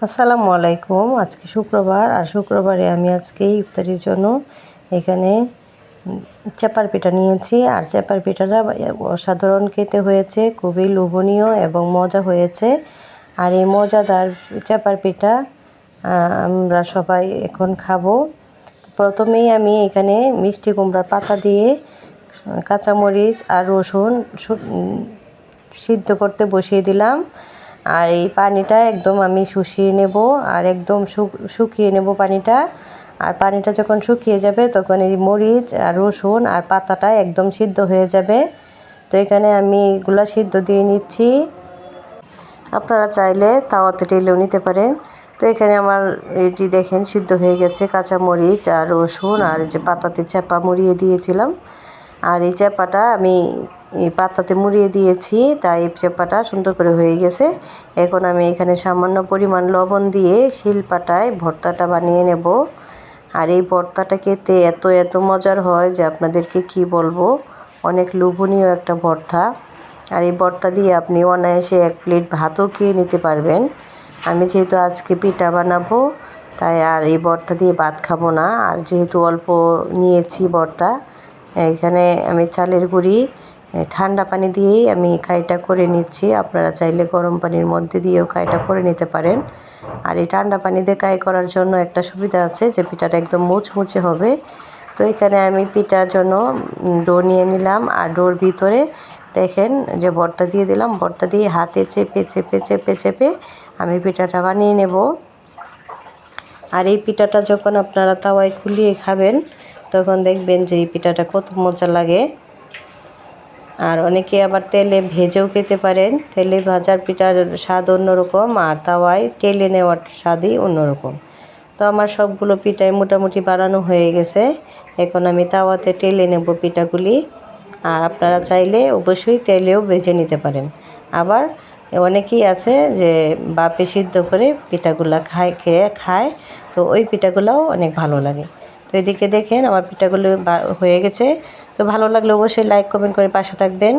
আসসালামু আলাইকুম। আজকে শুক্রবার, আর শুক্রবারে আমি আজকে ইফতারির জন্য এখানে চাপার পিঠা নিয়েছি। আর চাপার পিঠাটা অসাধারণ খেতে হয়েছে, খুবই লোভনীয় এবং মজা হয়েছে। আর এই মজাদার চাপার পিঠা আমরা সবাই এখন খাবো। প্রথমেই আমি এখানে মিষ্টি কুমড়ার পাতা দিয়ে কাঁচামরিচ আর রসুন সিদ্ধ করতে বসিয়ে দিলাম। আর এই পানিটা একদম আমি শুষিয়ে নেব, আর একদম শুকিয়ে নেব পানিটা। আর পানিটা যখন শুকিয়ে যাবে তখন এই মরিচ আর রসুন আর পাতাটা একদম সিদ্ধ হয়ে যাবে। তো এখানে আমি এগুলা সিদ্ধ দিয়ে নিচ্ছি। আপনারা চাইলে তাওয়াতে টেলেও নিতে পারেন। তো এখানে আমার এটি দেখেন সিদ্ধ হয়ে গেছে, কাঁচামরিচ আর রসুন আর যে পাতাতে চাপা মুড়িয়ে দিয়েছিলাম। আর এই চাপাটা আমি এই পাতাতে মুড়িয়ে দিয়েছি, তাই এই চাপাটা সুন্দর করে হয়ে গেছে। এখন আমি এখানে সামান্য পরিমাণ লবণ দিয়ে শিলপাটায় ভর্তাটা বানিয়ে নেব। আর এই ভর্তাটা খেতে এত মজার হয় যে আপনাদেরকে কি বলবো, অনেক লোভনীয় একটা ভর্তা। আর এই ভর্তা দিয়ে আপনি অনায়াসে 1 প্লেট ভাতও খেয়ে নিতে পারবেন। আমি যেহেতু আজকে পিঠা বানাবো, তাই আর এই ভর্তা দিয়ে ভাত খাবো না। আর যেহেতু অল্প নিয়েছি ভর্তা, এখানে আমি চালের গুঁড়ি ঠান্ডা পানি দিয়েই আমি কাইটা করে নিচ্ছি। আপনারা চাইলে গরম পানির মধ্যে দিয়েও কাইটা করে নিতে পারেন। আর এই ঠান্ডা পানি দিয়ে কাই করার জন্য একটা সুবিধা আছে যে পিঠাটা একদম মুচমুচে হবে। তো এখানে আমি পিঠার জন্য ডো নিয়ে নিলাম, আর ডোর ভিতরে দেখেন যে ভর্তা দিয়ে দিলাম। ভর্তা দিয়ে হাতে চেপে আমি পিঠাটা বানিয়ে নেব। আর এই পিঠাটা যখন আপনারা তাওয়ায় খুলিয়ে খাবেন তখন দেখবেন যে এই পিঠাটা কত মজা লাগে। আর অনেকে আবার তেলে ভেজেও খেতে পারেন। তেলে ভাজার পিঠার স্বাদ অন্যরকম, আর তাওয়ায় টেলে নেওয়ার স্বাদই অন্যরকম। তো আমার সবগুলো পিঠাই মোটামুটি বানানো হয়ে গেছে। এখন আমি তাওয়াতে টেলে নেব পিঠাগুলি। আর আপনারা চাইলে অবশ্যই তেলেও ভেজে নিতে পারেন। আবার অনেকেই আছে যে বাপে সিদ্ধ করে পিঠাগুলা খায়, তো ওই পিঠাগুলোও অনেক ভালো লাগে। তো এদিকে দেখেন আমার পিঠাগুলো হয়ে গেছে। তো ভালো লাগলে অবশ্যই লাইক কমেন্ট করে পাশে থাকবেন।